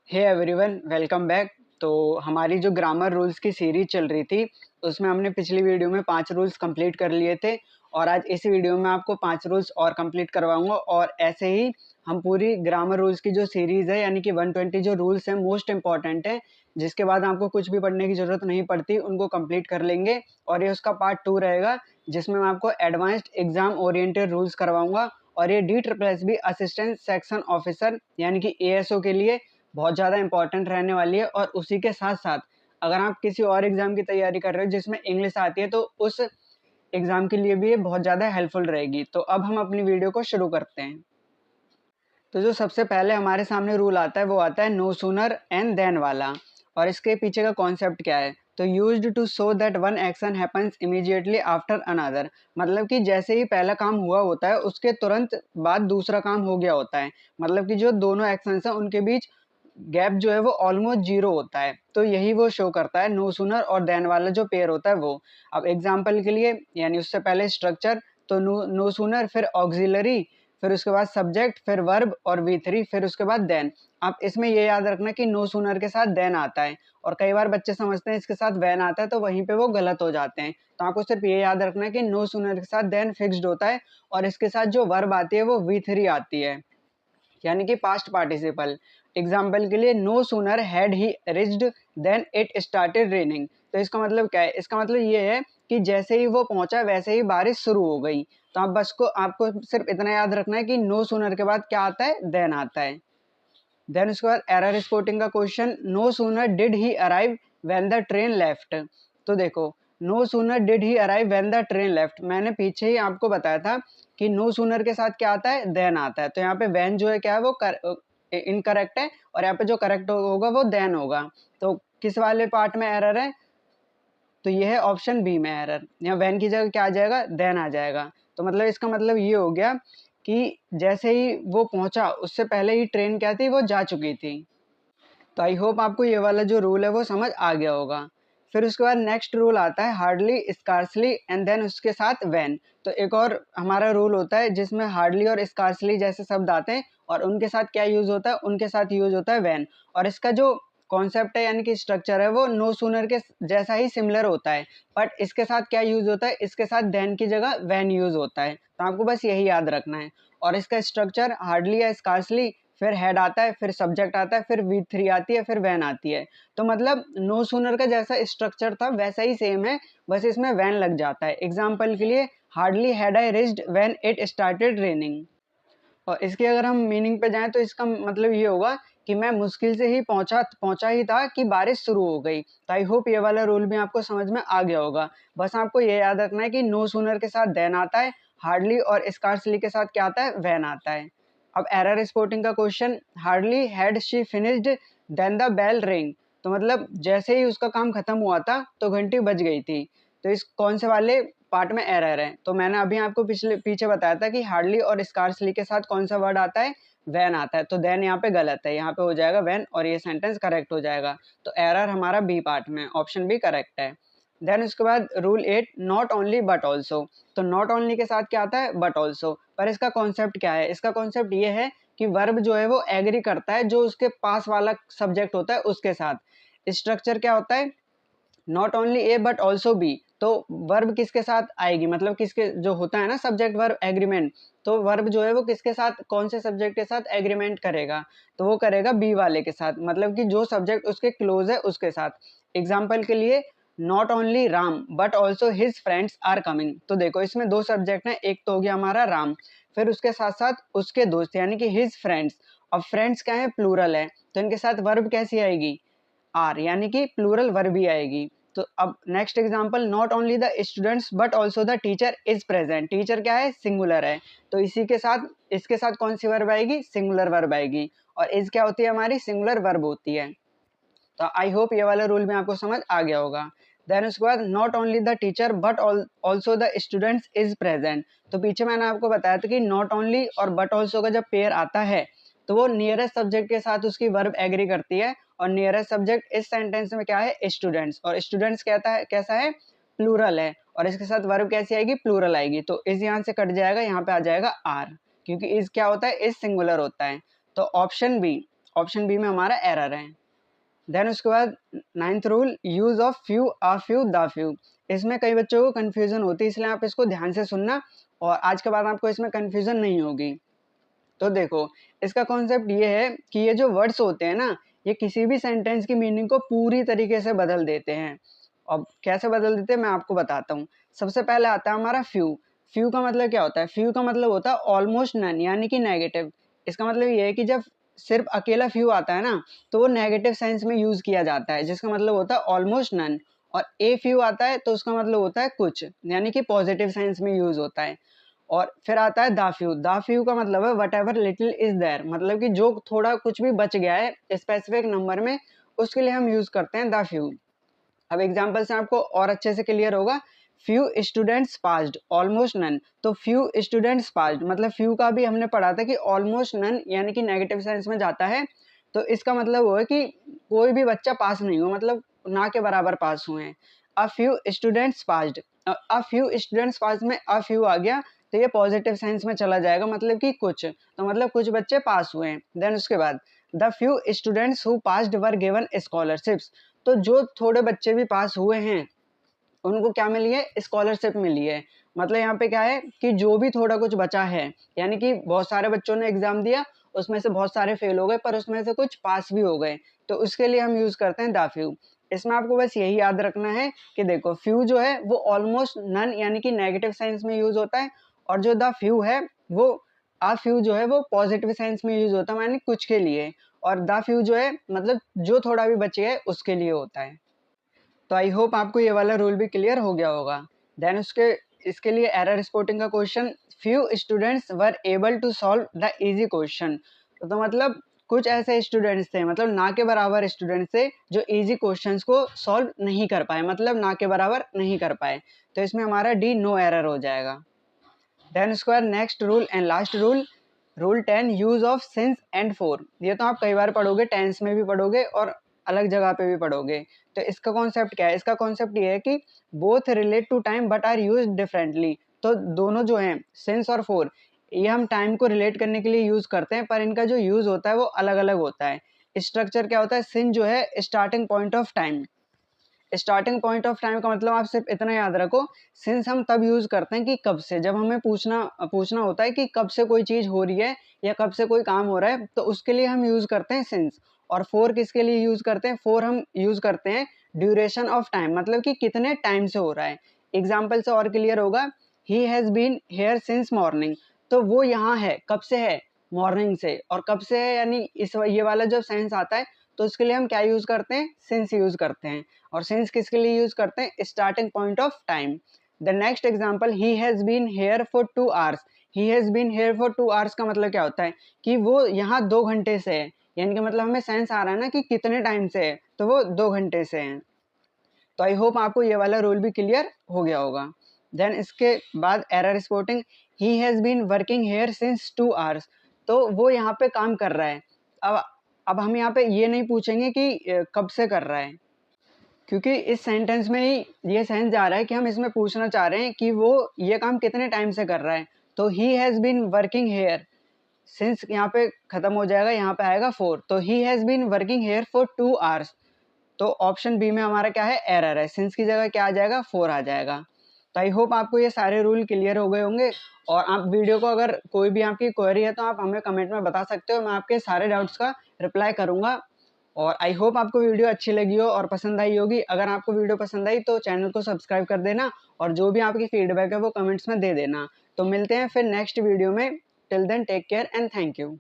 Hey everyone, welcome back. तो हमारी जो ग्रामर रूल्स की सीरीज चल रही थी उसमें हमने पिछली वीडियो में 5 रूल्स कंप्लीट कर लिए थे और आज इस वीडियो में आपको 5 रूल्स और कंप्लीट करवाऊंगा। और ऐसे ही हम पूरी ग्रामर रूल्स की जो सीरीज़ है यानी कि 120 जो रूल्स हैं मोस्ट इंपॉर्टेंट है, जिसके बाद आपको कुछ भी पढ़ने की ज़रूरत नहीं पड़ती, उनको कंप्लीट कर लेंगे। और ये उसका पार्ट 2 रहेगा जिसमें मैं आपको एडवांस्ड एग्जाम ओरिएंटेड रूल्स करवाऊंगा। और ये DSSB असिस्टेंट सेक्शन ऑफिसर यानी कि ASO के लिए बहुत ज़्यादा इंपॉर्टेंट रहने वाली है। और उसी के साथ साथ अगर आप किसी और एग्ज़ाम की तैयारी कर रहे हो जिसमें इंग्लिश आती है तो उस एग्ज़ाम के लिए भी ये बहुत ज़्यादा हेल्पफुल रहेगी। तो अब हम अपनी वीडियो को शुरू करते हैं। तो जो सबसे पहले हमारे सामने रूल आता है वो आता है नो सूनर एंड देन वाला। और इसके पीछे का कॉन्सेप्ट क्या है? तो used to show that one action happens immediately after another. मतलब कि जैसे ही पहला काम हुआ होता है उसके तुरंत बाद दूसरा काम हो गया होता है। मतलब कि जो दोनों एक्शंस हैं उनके बीच गैप जो है वो ऑलमोस्ट जीरो होता है। तो यही वो शो करता है नो सूनर और देन वाला जो पेयर होता है वो। अब एग्जाम्पल के लिए यानी उससे पहले स्ट्रक्चर, तो नो सूनर फिर ऑक्सिलरी फिर उसके बाद सब्जेक्ट फिर वर्ब और V3 फिर उसके बाद देन। आप इसमें ये याद रखना कि नो सूनर के साथ देन आता है। और कई बार बच्चे समझते हैं इसके साथ वैन आता है तो वहीं पे वो गलत हो जाते हैं। तो आपको सिर्फ ये याद रखना है कि नो सूनर के साथ देन फिक्स्ड होता है और इसके साथ जो वर्ब आती है वो V3 आती है यानी कि पास्ट पार्टिसिपल। एग्जाम्पल के लिए no sooner had he reached then it started raining. तो इसका मतलब क्या है? इसका मतलब ये है कि जैसे ही वो पहुंचा वैसे ही बारिश शुरू हो गई। तो आप बस को आपको सिर्फ इतना याद रखना है कि नो सूनर के बाद क्या आता है? देन आता है। देन उसके बाद एरर स्पॉटिंग का question, no sooner did he arrive when the train left. तो देखो, no sooner did he arrive when the train left, मैंने पीछे ही आपको बताया था कि नो सूनर के साथ क्या आता है? देन आता है। तो यहाँ पे वैन जो है क्या है वो इनकरेक्ट है और यहाँ पे जो करेक्ट होगा वो देन होगा। तो किस वाले पार्ट में एरर है? तो ये है ऑप्शन बी में एरर। यहाँ वैन की जगह क्या आ जाएगा? देन आ जाएगा। तो मतलब इसका मतलब ये हो गया कि जैसे ही वो पहुंचा उससे पहले ही ट्रेन क्या थी? वो जा चुकी थी। तो आई होप आपको ये वाला जो रूल है वो समझ आ गया होगा। फिर उसके बाद नेक्स्ट रूल आता है हार्डली स्कार्सली एंड देन उसके साथ व्हेन। तो एक और हमारा रूल होता है जिसमें हार्डली और स्कार्सली जैसे शब्द आते हैं और उनके साथ क्या यूज होता है? उनके साथ यूज होता है व्हेन। और इसका जो कॉन्सेप्ट है यानी कि स्ट्रक्चर है वो नो सूनर के जैसा ही सिमिलर होता है। बट इसके साथ क्या यूज होता है? इसके साथ देन की जगह व्हेन यूज होता है। तो आपको बस यही याद रखना है। और इसका स्ट्रक्चर हार्डली या स्कार्सली, फिर हेड आता है, फिर सब्जेक्ट आता है, फिर V3 आती है, फिर वैन आती है। तो मतलब नो सूनर का जैसा स्ट्रक्चर था वैसा ही सेम है, बस इसमें वैन लग जाता है। एग्जाम्पल के लिए hardly had I reached when it started raining. और इसकी अगर हम मीनिंग पे जाएं तो इसका मतलब ये होगा कि मैं मुश्किल से ही पहुंचा ही था कि बारिश शुरू हो गई। तो आई होप ये वाला रूल भी आपको समझ में आ गया होगा। बस आपको ये याद रखना है कि नो सूनर के साथ देन आता है, हार्डली और स्कार्सली के साथ क्या आता है? वैन आता है। अब एरर स्पॉटिंग का question, hardly had she finished then the bell ring. तो मतलब जैसे ही उसका काम खत्म हुआ था तो घंटी बज गई थी। तो इस कौन से वाले पार्ट में एरर है? तो मैंने अभी आपको पीछे बताया था कि हार्डली और स्कार्सली के साथ कौन सा वर्ड आता है? वैन आता है। तो देन यहाँ पे गलत है, यहाँ पे हो जाएगा वैन और ये सेंटेंस करेक्ट हो जाएगा। तो एरर हमारा बी पार्ट में, ऑप्शन बी करेक्ट है। देन उसके बाद rule 8, not only but also. तो नॉट ओनली के साथ क्या आता है? But also. पर इसका कॉन्सेप्ट क्या है? इसका कॉन्सेप्ट ये है कि वर्ब जो है वो एग्री करता है जो उसके पास वाला सब्जेक्ट होता है उसके साथ। स्ट्रक्चर क्या होता है? Not only A but also be. तो वर्ब किसके साथ आएगी? मतलब किसके जो होता है ना सब्जेक्ट वर्ब एग्रीमेंट, तो वर्ब जो है वो किसके साथ, कौन से सब्जेक्ट के साथ एग्रीमेंट करेगा? तो वो करेगा बी वाले के साथ, मतलब कि जो सब्जेक्ट उसके क्लोज है उसके साथ। एग्जाम्पल के लिए, not only Ram but also his friends are coming. तो देखो इसमें दो सब्जेक्ट हैं, एक तो हो गया हमारा राम, फिर उसके साथ साथ उसके दोस्त यानी कि हिज फ्रेंड्स। अब फ्रेंड्स क्या है? प्लूरल है, तो इनके साथ वर्ब कैसी आएगी? आर, यानी कि प्लूरल वर्ब भी आएगी। तो अब next example, not only the students but also the teacher is present. Teacher क्या है? सिंगुलर है, तो इसी के साथ इसके साथ कौन सी वर्ब आएगी? सिंगुलर वर्ब आएगी। और इज क्या होती है हमारी? सिंगुलर वर्ब होती है। तो आई होप ये वाला रूल भी आपको समझ आ गया होगा। देन उसके बाद not only the teacher but also the students is present. तो पीछे मैंने आपको बताया था कि नॉट ओनली और बट ऑल्सो का जब पेयर आता है तो वो नियरेस्ट सब्जेक्ट के साथ उसकी वर्ब एग्री करती है। और नियरेस्ट सब्जेक्ट इस सेंटेंस में क्या है? स्टूडेंट्स। और स्टूडेंट्स कहता है कैसा है? प्लूरल है, और इसके साथ वर्ब कैसी आएगी? प्लूरल आएगी। तो इस यहाँ से कट जाएगा, यहाँ पे आ जाएगा आर, क्योंकि इस क्या होता है? इस सिंगुलर होता है। तो ऑप्शन बी, ऑप्शन बी में हमारा एरर है। देन उसके बाद 9th rule, use of few, a few, the few. इसमें कई बच्चों को कन्फ्यूजन होती है, इसलिए आप इसको ध्यान से सुनना और आज के बाद आपको इसमें कन्फ्यूजन नहीं होगी। तो देखो, इसका कॉन्सेप्ट ये है कि ये जो वर्ड्स होते हैं ना, ये किसी भी सेंटेंस की मीनिंग को पूरी तरीके से बदल देते हैं। अब कैसे बदल देते हैं मैं आपको बताता हूँ। सबसे पहले आता है हमारा फ्यू। फ्यू का मतलब क्या होता है? फ्यू का मतलब होता है ऑलमोस्ट नन, यानी कि नेगेटिव। इसका मतलब ये है कि जब सिर्फ अकेला फ्यू आता है ना, तो वो नेगेटिव सेंस में यूज किया जाता है, जिसका मतलब होता है ऑलमोस्ट नन। और ए फ्यू आता है तो उसका मतलब होता है कुछ, यानी कि पॉजिटिव सेंस में यूज होता है। और फिर आता है द फ्यू। द फ्यू का मतलब है whatever little is there, मतलब कि जो थोड़ा कुछ भी बच गया है स्पेसिफिक नंबर में, उसके लिए हम यूज करते हैं द फ्यू। अब एग्जाम्पल से आपको और अच्छे से क्लियर होगा। Few students passed, almost none. तो फ्यू स्टूडेंट्स पास्ड मतलब फ्यू का भी हमने पढ़ा था कि ऑलमोस्ट नन यानी कि नेगेटिव सेंस में जाता है। तो इसका मतलब वो है कि कोई भी बच्चा पास नहीं हुआ, मतलब ना के बराबर पास हुए हैं। A few students passed, a few students pass में अ फ्यू आ गया तो ये पॉजिटिव सेंस में चला जाएगा, मतलब कि कुछ, तो मतलब कुछ बच्चे पास हुए हैं। देन उसके बाद the few students who passed were given scholarships. तो जो थोड़े बच्चे भी पास हुए हैं उनको क्या मिली है? स्कॉलरशिप मिली है। मतलब यहाँ पे क्या है कि जो भी थोड़ा कुछ बचा है, यानी कि बहुत सारे बच्चों ने एग्जाम दिया, उसमें से बहुत सारे फेल हो गए पर उसमें से कुछ पास भी हो गए, तो उसके लिए हम यूज करते हैं द फ्यू। इसमें आपको बस यही याद रखना है कि देखो, फ्यू जो है वो ऑलमोस्ट नन यानी कि नेगेटिव सेंस में यूज होता है, और जो द फ्यू है वो आ फ्यू जो है वो पॉजिटिव सेंस में यूज होता है, यानी कुछ के लिए। और द फ्यू जो है मतलब जो थोड़ा भी बचे है उसके लिए होता है। तो आई होप आपको ये वाला रूल भी क्लियर हो गया होगा। देन उसके इसके लिए एरर स्पॉटिंग का question, few students were able to solve the easy question. तो मतलब कुछ ऐसे स्टूडेंट्स थे, मतलब ना के बराबर स्टूडेंट्स थे जो इजी क्वेश्चंस को सॉल्व नहीं कर पाए, मतलब ना के बराबर नहीं कर पाए। तो इसमें हमारा डी नो एरर हो जाएगा। Then square next rule and last rule, rule 10, use of since and for. ये तो आप कई बार पढ़ोगे, टेंस में भी पढ़ोगे और अलग जगह पे भी पढ़ोगे। तो इसका कॉन्सेप्ट क्या है? इसका कॉन्सेप्ट ये है कि both relate to time but are use differently. तो दोनों जो हैं सिंस और फोर, ये हम टाइम को रिलेट करने के लिए यूज करते हैं, पर इनका जो यूज होता है वो अलग अलग होता है। स्ट्रक्चर क्या होता है? सिन जो है starting point of time. Starting point of time का मतलब आप सिर्फ इतना याद रखो, सिंस हम तब यूज करते हैं कि कब से, जब हमें पूछना होता है कि कब से कोई चीज हो रही है या कब से कोई काम हो रहा है, तो उसके लिए हम यूज करते हैं सिंस। और फोर किसके लिए यूज करते हैं? फोर हम यूज करते हैं ड्यूरेशन ऑफ टाइम, मतलब कि कितने टाइम से हो रहा है। एग्जाम्पल से और क्लियर होगा, he has been here since morning. तो वो यहाँ है, कब से है? मॉर्निंग से। और कब से है यानी इस ये वाला जब सेंस आता है तो उसके लिए हम क्या यूज करते हैं? सिंस यूज करते हैं। और सिंस किसके लिए यूज करते हैं? Starting point of time. The next example, he has been here for 2 hours. He has been here for 2 hours का मतलब क्या होता है कि वो यहाँ 2 घंटे से है, यानी कि मतलब हमें सेंस आ रहा है ना कि कितने टाइम से है, तो वो 2 घंटे से है। तो आई होप आपको ये वाला रूल भी क्लियर हो गया होगा। देन इसके बाद error spotting, he has been working here since 2 hours. तो वो यहाँ पे काम कर रहा है। अब अब हम यहाँ पे ये नहीं पूछेंगे कि कब से कर रहा है, क्योंकि इस सेंटेंस में ही ये सेंस जा रहा है कि हम इसमें पूछना चाह रहे हैं कि वो ये काम कितने टाइम से कर रहा है। तो he has been working here, since यहाँ पे खत्म हो जाएगा, यहाँ पे आएगा 4, तो he has been working here for 2 hours. तो ऑप्शन बी में हमारा क्या है? एरर है। सिंस की जगह क्या आ जाएगा? 4 आ जाएगा। तो आई होप आपको ये सारे रूल क्लियर हो गए होंगे। और आप वीडियो को, अगर कोई भी आपकी क्वेरी है तो आप हमें कमेंट में बता सकते हो, मैं आपके सारे डाउट्स का रिप्लाई करूंगा। और आई होप आपको वीडियो अच्छी लगी हो और पसंद आई होगी। अगर आपको वीडियो पसंद आई तो चैनल को सब्सक्राइब कर देना, और जो भी आपकी फीडबैक है वो कमेंट्स में दे देना। तो मिलते हैं फिर नेक्स्ट वीडियो में। Till then take care and thank you.